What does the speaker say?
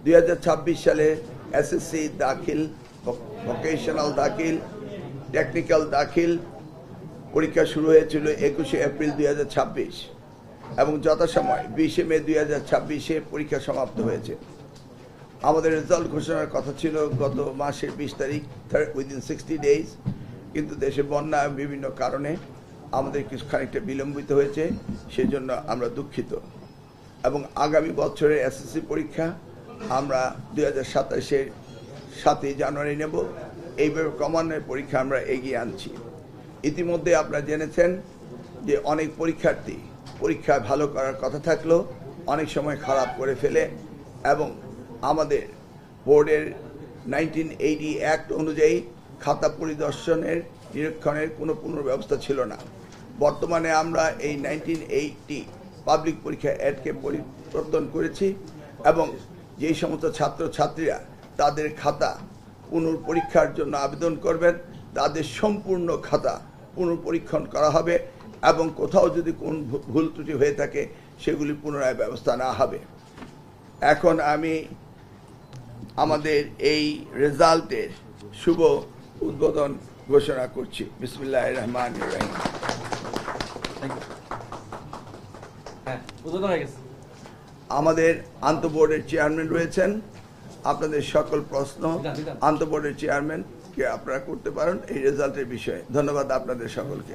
2026 সালে এসএসসি দাখিল, ভোকেশনাল দাখিল, টেকনিক্যাল দাখিল পরীক্ষা শুরু হয়েছিল 21 এপ্রিল 2026 এবং যথাসময় 20 মে 2026-এ পরীক্ষা সমাপ্ত হয়েছে। আমাদের রেজাল্ট ঘোষণার কথা ছিল গত মাসের 20 তারিখ, উইদিন 60 ডেজ, কিন্তু দেশে বন্যা বিভিন্ন কারণে আমাদের কিছু খানিকটা বিলম্বিত হয়েছে, সেজন্য আমরা দুঃখিত। এবং আগামী বছরের এসএসসি পরীক্ষা আমরা 2027-এর 7 জানুয়ারি নেব। এইভাবে ক্রমান্বয়ে পরীক্ষা আমরা এগিয়ে আনছি। ইতিমধ্যে আপনারা জেনেছেন যে অনেক পরীক্ষার্থী পরীক্ষায় ভালো করার কথা থাকলেও অনেক সময় খারাপ করে ফেলে এবং আমাদের বোর্ডের 1980 অ্যাক্ট অনুযায়ী খাতা পরিদর্শনের নিরীক্ষণের কোনো পুনর্ব্যবস্থা ছিল না। বর্তমানে আমরা এই 1980 পাবলিক পরীক্ষা অ্যাক্টকে পরিবর্তন করেছি এবং যেই সমস্ত ছাত্রছাত্রীরা তাদের খাতা পুনর্পরীক্ষার জন্য আবেদন করবেন তাদের সম্পূর্ণ খাতা পুনর্পরীক্ষণ করা হবে এবং কোথাও যদি কোন ভুল ত্রুটি হয়ে থাকে সেগুলি পুনরায় ব্যবস্থা নেওয়া হবে। এখন আমি আমাদের এই রেজাল্টের শুভ উদ্বোধন ঘোষণা করছি। বিসমিল্লাহির রহমানির রহিম। আমাদের আন্তঃবোর্ডের চেয়ারম্যান রয়েছেন। আপনাদের সকল প্রশ্ন আন্তঃবোর্ডের চেয়ারম্যানকে আপনারা করতে পারেন এই রেজাল্টের বিষয়ে। ধন্যবাদ আপনাদের সকলকে।